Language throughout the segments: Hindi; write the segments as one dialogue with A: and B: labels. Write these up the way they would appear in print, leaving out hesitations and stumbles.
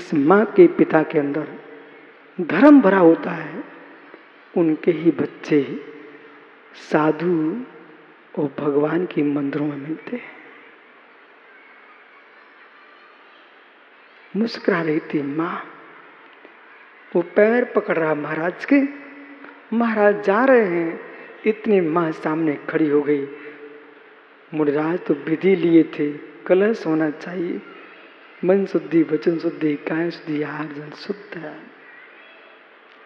A: जिस माँ के पिता के अंदर धर्म भरा होता है, उनके ही बच्चे साधु और भगवान के मंदिरों में मिलते हैं। मुस्कुरा रही थी माँ, वो पैर पकड़ रहा महाराज के, महाराज जा रहे हैं, इतनी माँ सामने खड़ी हो गई। मुनिराज तो विधि लिए थे, कलश होना चाहिए, मन शुद्धि, वचन शुद्धि, काया शुद्धि, आहार जल शुद्ध है।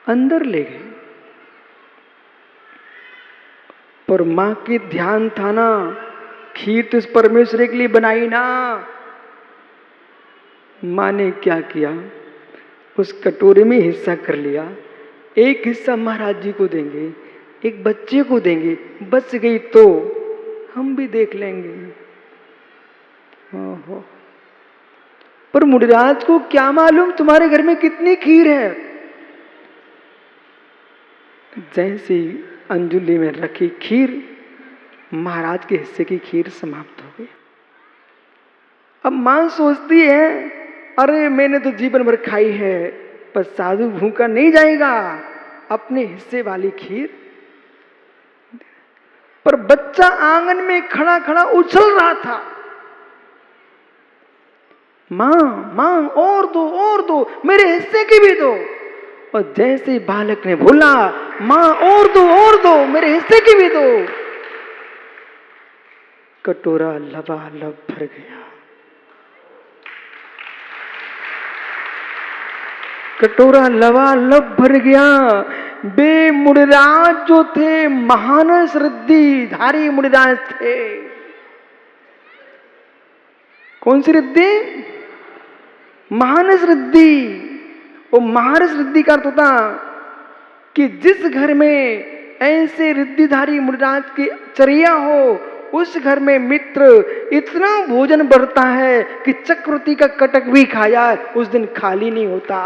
A: अंदर ले गए, पर मां की ध्यान था ना, खीर तो इस परमेश्वर के लिए बनाई ना। मां ने क्या किया, उस कटोरे में हिस्सा कर लिया, एक हिस्सा महाराज जी को देंगे, एक बच्चे को देंगे, बच गई तो हम भी देख लेंगे। ओहो, पर मुनिराज को क्या मालूम तुम्हारे घर में कितनी खीर है। जैसी अंजुली में रखी खीर, महाराज के हिस्से की खीर समाप्त हो गई। अब मां सोचती है, अरे मैंने तो जीवन भर खाई है, पर साधु भूखा नहीं जाएगा, अपने हिस्से वाली खीर। पर बच्चा आंगन में खड़ा खड़ा उछल रहा था, मां मां और दो, मेरे हिस्से की भी दो। और जैसे बालक ने बोला, मां और दो, मेरे हिस्से की भी दो, कटोरा लबालब भर गया। कटोरा लबालब भर गया। वे मुनिराज जो थे, महानस रिद्धि धारी मुनिराज थे। कौन सी रिद्धि? महानस रिद्धि। वो महानस रिद्धि का अर्थ होता कि जिस घर में ऐसे रिद्धिधारी मुनिराज की चर्या हो, उस घर में मित्र इतना भोजन बढ़ता है कि चक्रवर्ती का कटक भी खाया उस दिन खाली नहीं होता।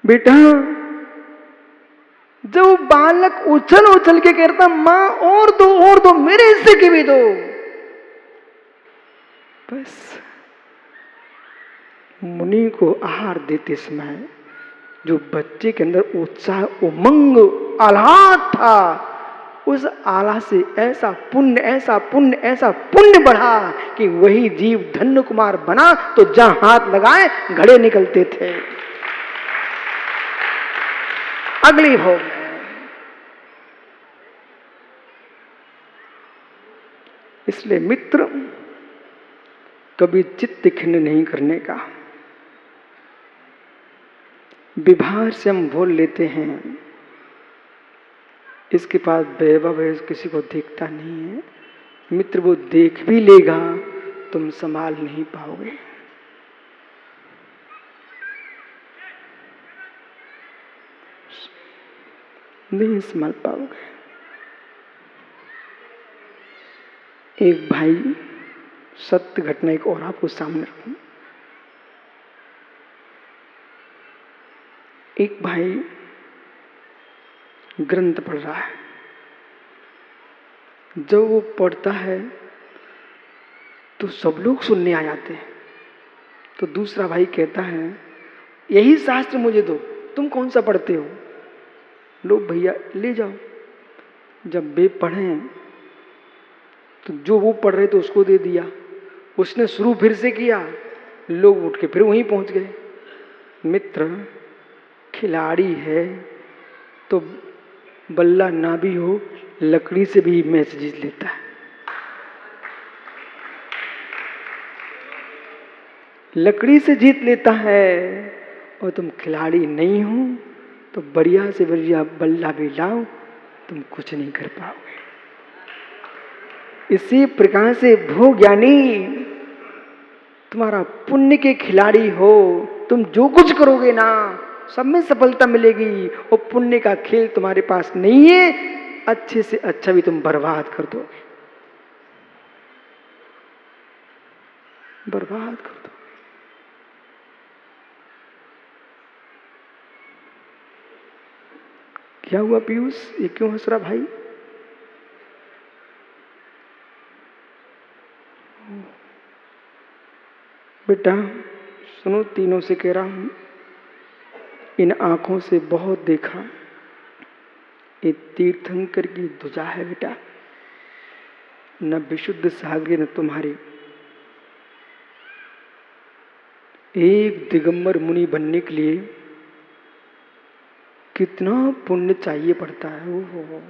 A: बेटा, जब बालक उछल उछल के कहता, मां और दो, मेरे हिस्से की भी दो, बस मुनि को आहार देते समय जो बच्चे के अंदर उत्साह, उमंग, आह्लाद था, उस आला से ऐसा पुण्य, ऐसा पुण्य, ऐसा पुण्य बढ़ा कि वही जीव धन्य कुमार बना तो जहां हाथ लगाए घड़े निकलते थे। अगली भोग में इसलिए मित्र, कभी चित्त खिन्न नहीं करने का। विभार से हम भूल लेते हैं, इसके पास वैभव है, किसी को देखता नहीं है। मित्र वो देख भी लेगा, तुम संभाल नहीं पाओगे। नहीं संभाल पाओगे। एक भाई, सत्य घटना एक और आपको सामने रखूं। एक भाई ग्रंथ पढ़ रहा है। जब वो पढ़ता है तो सब लोग सुनने आ जाते हैं। तो दूसरा भाई कहता है, यही शास्त्र मुझे दो, तुम कौन सा पढ़ते हो? लोग भैया ले जाओ। जब वे पढ़े तो जो वो पढ़ रहे थे उसको दे दिया। उसने शुरू फिर से किया, लोग उठ के फिर वहीं पहुंच गए। मित्र खिलाड़ी है तो बल्ला ना भी हो, लकड़ी से भी मैच जीत लेता है। लकड़ी से जीत लेता है। और तुम खिलाड़ी नहीं हो तो बढ़िया से बढ़िया बल्ला भी लाओ, तुम कुछ नहीं कर पाओगे। इसी प्रकार से भोग ज्ञानी, तुम्हारा पुण्य के खिलाड़ी हो, तुम जो कुछ करोगे ना सब में सफलता मिलेगी। और पुण्य का खेल तुम्हारे पास नहीं है, अच्छे से अच्छा भी तुम बर्बाद कर दोगे, बर्बाद कर दो। क्या हुआ पीयूष, ये क्यों हंस रहा भाई? बेटा सुनो, तीनों से कह रहा हूं, इन आंखों से बहुत देखा, ये तीर्थंकर की ध्वजा है बेटा, न विशुद्ध सागर न तुम्हारे। एक दिगंबर मुनि बनने के लिए कितना पुण्य चाहिए पड़ता है। ओहो,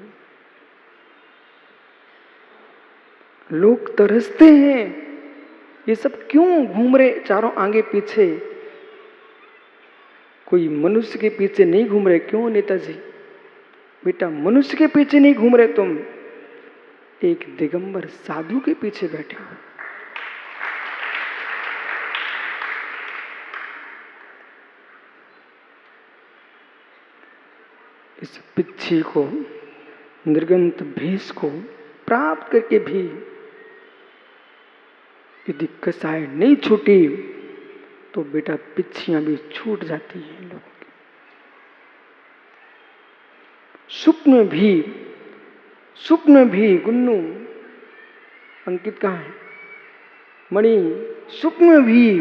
A: लोग तरसते हैं, ये सब क्यों घूम रहे चारों आगे पीछे, कोई मनुष्य के पीछे नहीं घूम रहे। क्यों नेताजी? बेटा मनुष्य के पीछे नहीं घूम रहे तुम, एक दिगंबर साधु के पीछे बैठे हो। इस पिच्छी को, निर्गंत भेष को प्राप्त करके भी यदि कसाय नहीं छूटी तो बेटा पिच्छियां भी छूट जाती हैं लोगों की। स्वप्न भी गुन्नू, अंकित कहाँ है? मणि, स्वप्न भी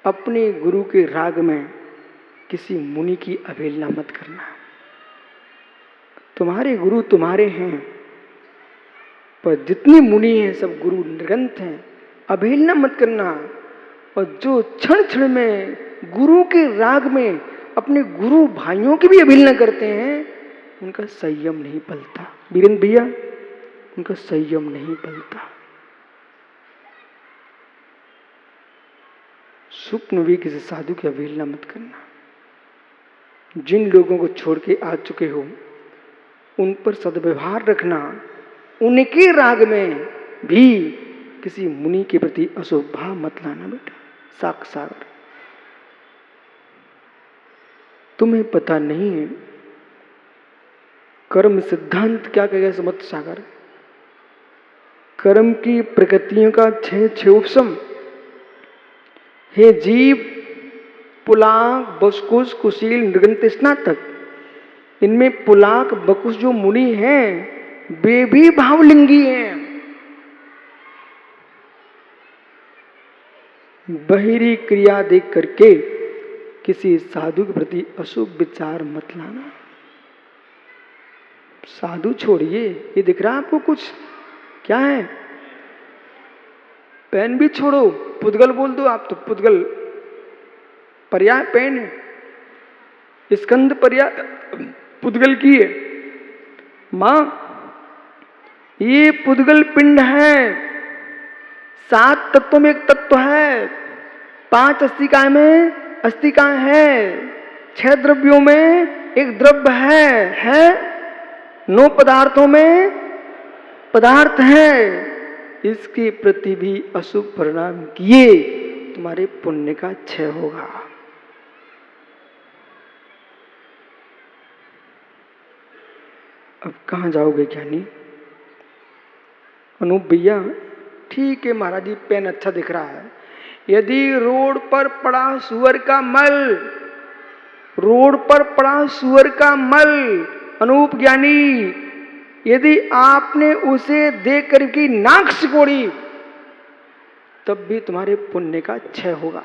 A: अपने गुरु के राग में किसी मुनि की अवहेलना मत करना। तुम्हारे गुरु तुम्हारे हैं, पर जितने मुनि हैं सब गुरु निर्गंत हैं, अवहेलना मत करना। और जो क्षण क्षण में गुरु के राग में अपने गुरु भाइयों की भी अवहेलना करते हैं, उनका संयम नहीं पलता। वीरेंद्र भैया, उनका संयम नहीं पलता। स्वप्न भी किसी साधु की अवहेलना मत करना। जिन लोगों को छोड़ के आ चुके हो उन पर सद्व्यवहार रखना, उनके राग में भी किसी मुनि के प्रति अशुभ भाव मत लाना बेटा। साक सागर, तुम्हें पता नहीं है कर्म सिद्धांत क्या कहेगा समत सागर। कर्म की प्रकृतियों का छह उपशम। हे जीव, पुलाक, बसकुश, कुशील, नृगंत, स्नातक, इनमें पुलाक बकुश जो मुनि हैं वे भी भावलिंगी हैं। बहिरी क्रिया देख करके किसी साधु के प्रति अशुभ विचार मत लाना। साधु छोड़िए, ये दिख रहा है आपको कुछ क्या है? पेन भी छोड़ो, पुद्गल बोल दो आप तो। पुद्गल पर्याय पेन है, स्कंद पर्याय पुद्गल की है। मां, ये पुद्गल पिंड है, 7 तत्वों में एक तत्व है, 5 अस्थिकाएं में अस्थिकाएं है, 6 द्रव्यों में एक द्रव्य है 9 पदार्थों में पदार्थ है। इसके प्रति भी अशुभ परिणाम किए तुम्हारे पुण्य का क्षय होगा। अब कहां जाओगे ज्ञानी? अनूप भैया, ठीक है महाराज जी, पेन अच्छा दिख रहा है। यदि रोड पर पड़ा सुअर का मल, रोड पर पड़ा सुअर का मल, अनूप ज्ञानी, यदि आपने उसे देख कर की नाक सिकोड़ी तब भी तुम्हारे पुण्य का क्षय होगा।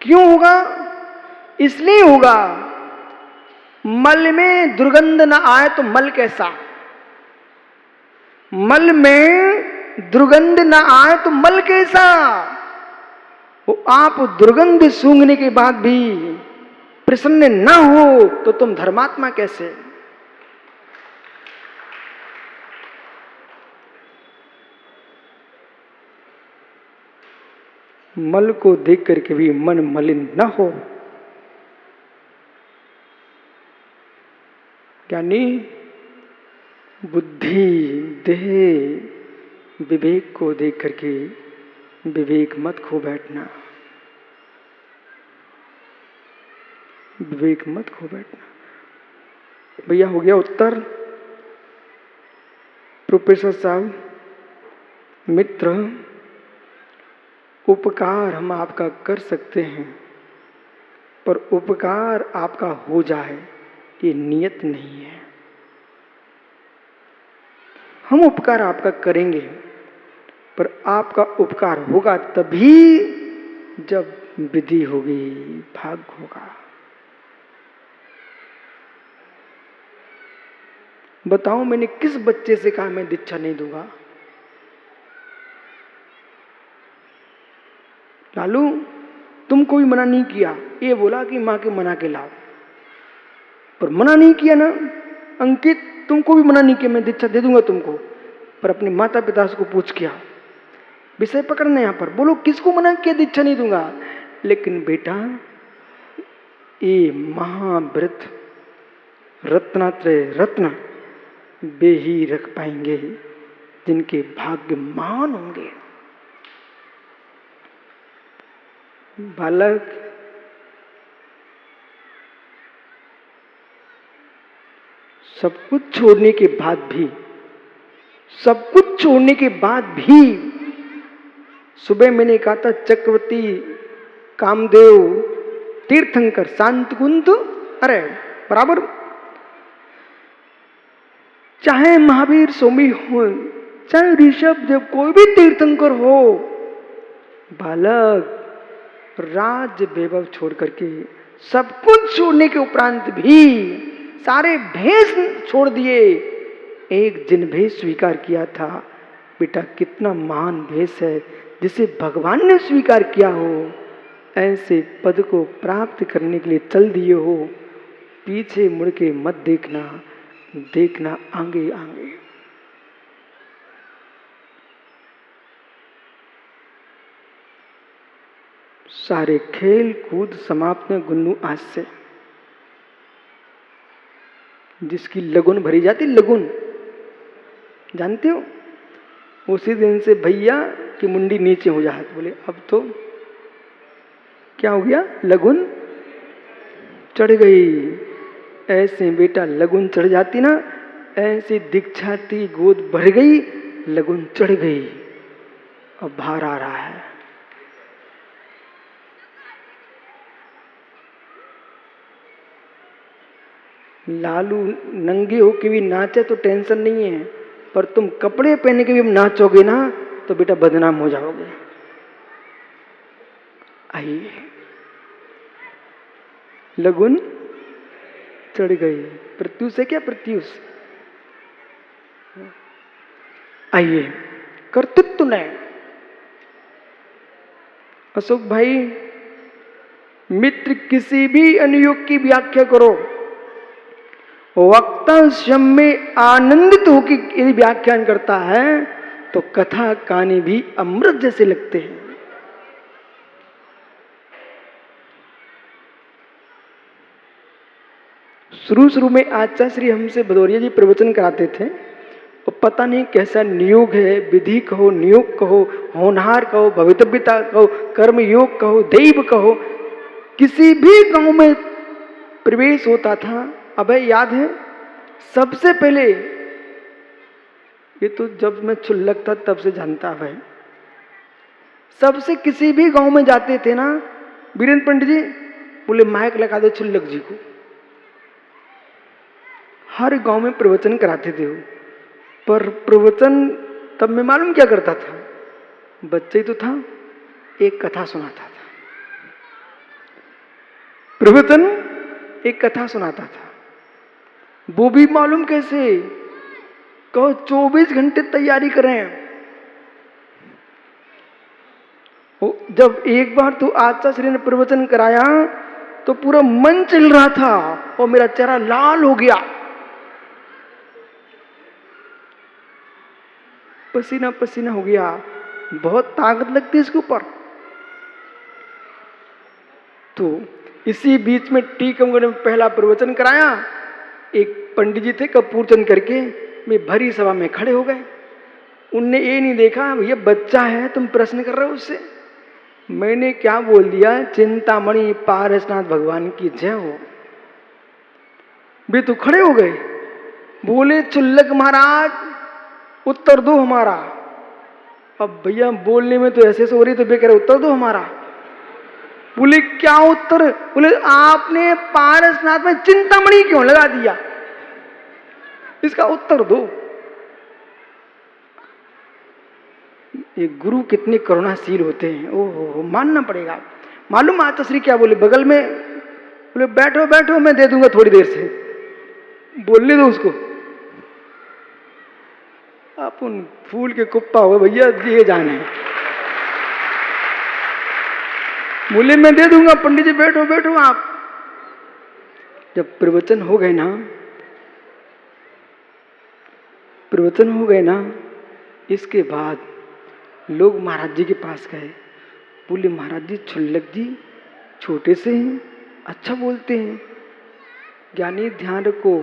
A: क्यों होगा? इसलिए होगा, मल में दुर्गंध न आए तो मल कैसा? मल में दुर्गंध न आए तो मल कैसा? वो आप दुर्गंध सूंघने के बाद भी प्रसन्न न हो तो तुम धर्मात्मा कैसे? मल को देख करके भी मन मलिन न हो। यानी बुद्धि, देह, विवेक को देख करके विवेक मत खो बैठना, विवेक मत खो बैठना। भैया हो गया उत्तर? प्रोफेसर साहब, मित्र, उपकार हम आपका कर सकते हैं, पर उपकार आपका हो जाए ये नियत नहीं है। हम उपकार आपका करेंगे, पर आपका उपकार होगा तभी जब विधि होगी, भाग होगा। बताओ मैंने किस बच्चे से कहा मैं दीक्षा नहीं दूंगा? लालू तुमको भी मना नहीं किया, ये बोला कि मां के मना के लाओ, पर मना नहीं किया ना। अंकित तुमको भी मना नहीं किया मैं दीक्षा दे दूंगा तुमको, पर अपने माता पिता को पूछ किया। विषय पकड़ना यहां पर, बोलो किसको मना किया दीक्षा नहीं दूंगा? लेकिन बेटा ये महाव्रत रत्नात्रय रत्न वे ही रख पाएंगे जिनके भाग्य महान होंगे। बालक सब कुछ छोड़ने के बाद भी, सब कुछ छोड़ने के बाद भी, सुबह मैंने कहा था चक्रवर्ती कामदेव तीर्थंकर शांत कुंत, अरे बराबर, चाहे महावीर स्वामी हो, चाहे ऋषभ देव, कोई भी तीर्थंकर हो, बालक राज वैभव छोड़ करके सब कुछ छोड़ने के उपरांत भी सारे भेष छोड़ दिए, एक जिन भेष स्वीकार किया था। बेटा कितना महान भेष है जिसे भगवान ने स्वीकार किया हो, ऐसे पद को प्राप्त करने के लिए चल दिए हो। पीछे मुड़ के मत देखना, देखना आगे आगे। सारे खेल कूद समाप्त है गुन्नू आज से। जिसकी लगुन भरी जाती, लगुन जानते हो, उसी दिन से भैया की मुंडी नीचे हो जाती। बोले अब तो क्या हो गया, लगुन चढ़ गई। ऐसे बेटा लगुन चढ़ जाती ना, ऐसे दीक्षा थी, गोद भर गई, लगुन चढ़ गई, अब बाहर आ रहा है। लालू नंगे होके भी नाचे तो टेंशन नहीं है, पर तुम कपड़े पहने के भी नाचोगे ना तो बेटा बदनाम हो जाओगे। आइए, लगुन चढ़ गई, प्रत्युष है क्या, प्रत्युष। आइए, कर्तृत्व ने अशोक भाई, मित्र किसी भी अनुयोग की व्याख्या करो, वक्ता स्वयं में आनंदित होकर यदि व्याख्यान करता है तो कथा कहानी भी अमृत जैसे लगते हैं। शुरू में आचार्य श्री हमसे भदौरिया जी प्रवचन कराते थे, और पता नहीं कैसा नियोग है, विधि कहो, नियोग कहो, होनहार कहो, भवितव्यता कहो, कर्म योग कहो, दैव कहो, किसी भी गांव में प्रवेश होता था। अबे याद है सबसे पहले, ये तो जब मैं छुल्लक था तब से जानता है, सबसे किसी भी गांव में जाते थे ना, वीरेंद्र पंडित जी बोले माइक लगा दो छुल्लक जी को। हर गांव में प्रवचन कराते थे वो, पर प्रवचन तब मैं मालूम क्या करता था, बच्चे तो था, एक कथा सुनाता था। प्रवचन एक कथा सुनाता था, वो भी मालूम कैसे, कहो 24 घंटे तैयारी करें। जब एक बार तो आचार्य श्री ने प्रवचन कराया तो पूरा मन चल रहा था और मेरा चेहरा लाल हो गया, पसीना पसीना हो गया, बहुत ताकत लगती है इसके ऊपर। तो इसी बीच में टीकमगढ़ में पहला प्रवचन कराया, एक पंडित जी थे कपूरचंद करके, वे भरी सभा में खड़े हो गए। उनने ये नहीं देखा ये बच्चा है तुम प्रश्न कर रहे हो उससे। मैंने क्या बोल दिया, चिंतामणि पारसनाथ भगवान की जय हो। वे तो खड़े हो गए, बोले चुल्लक महाराज उत्तर दो हमारा। अब भैया बोलने में तो ऐसे हो रही, तो वे कह रहे उत्तर दो हमारा। बोले क्या उत्तर, बोले आपने पारसनाथ में चिंतामणि क्यों लगा दिया, इसका उत्तर दो। ये गुरु कितने करुणाशील होते हैं, ओहो मानना पड़ेगा। मालूम माताश्री क्या बोले बगल में, बोले बैठो बैठो मैं दे दूंगा थोड़ी देर से, बोलने दो उसको। अपन फूल के कुप्पा हो भैया, दिए जाने, बोले मैं दे दूंगा पंडित जी, बैठो बैठो आप। जब प्रवचन हो गए ना, प्रवचन हो गए ना, इसके बाद लोग महाराज जी के पास गए, बोले महाराज जी छुल्लक जी छोटे से हैं, अच्छा बोलते हैं। ज्ञानी ध्यान रखो,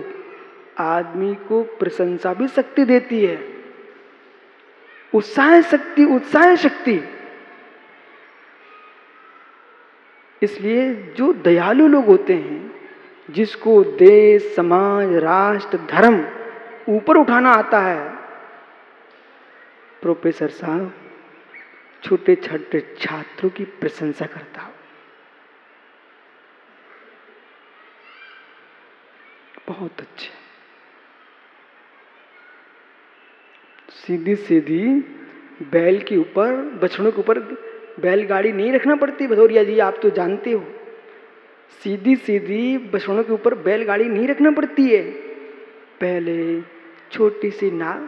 A: आदमी को प्रशंसा भी शक्ति देती है, उत्साह शक्ति, उत्साह शक्ति। इसलिए जो दयालु लोग होते हैं, जिसको देश समाज राष्ट्र धर्म ऊपर उठाना आता है, प्रोफेसर साहब छोटे छोटे छात्रों की प्रशंसा करता हो, बहुत अच्छे। सीधी सीधी बैल के ऊपर, बछड़ों के ऊपर बैलगाड़ी नहीं रखना पड़ती भदौरिया जी, आप तो जानते हो। सीधी सीधी बछड़ों के ऊपर बैलगाड़ी नहीं रखना पड़ती है। पहले छोटी सी नाव,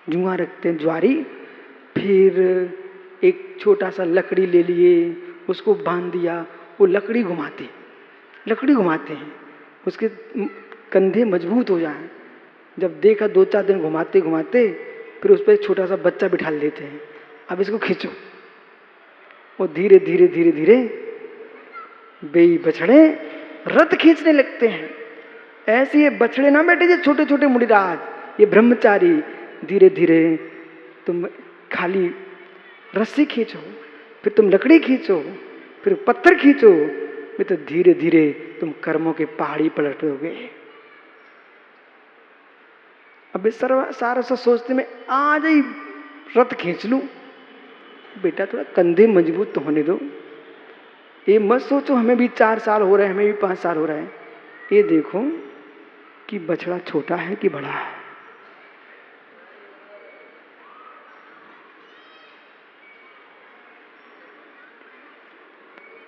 A: जुआ रखते हैं ज्वारी, फिर एक छोटा सा लकड़ी ले लिए, उसको बांध दिया, वो लकड़ी घुमाते हैं, उसके कंधे मजबूत हो जाएं। जब देखा 2-4 दिन घुमाते घुमाते, फिर उस पर एक छोटा सा बच्चा बिठा देते हैं, अब इसको खींचो। वो धीरे धीरे धीरे धीरे बेई बछड़े रथ खींचने लगते हैं। ऐसे ये बछड़े ना बैठे जो छोटे छोटे मुड़िराज, ये ब्रह्मचारी, धीरे धीरे तुम खाली रस्सी खींचो, फिर तुम लकड़ी खींचो, फिर पत्थर खींचो, फिर तो धीरे धीरे तुम कर्मों के पहाड़ी पलटोगे। अबे सारा सा सोचते में आज ही रथ खींच लूं। बेटा थोड़ा कंधे मजबूत तो होने दो, ये मत सोचो हमें भी 4 साल हो रहे हैं, हमें भी 5 साल हो रहे हैं। ये देखो कि बछड़ा छोटा है कि बड़ा है।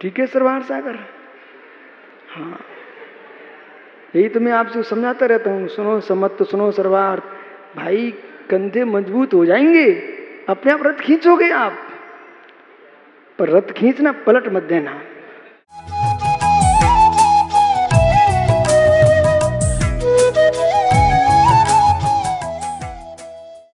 A: ठीक है सरवार सागर, हाँ यही तो मैं आपसे समझाता रहता हूँ, सुनो समत तो सुनो सरवार भाई, कंधे मजबूत हो जाएंगे, अपने आप रथ खींचोगे आप, पर रथ खींचना पलट मत देना।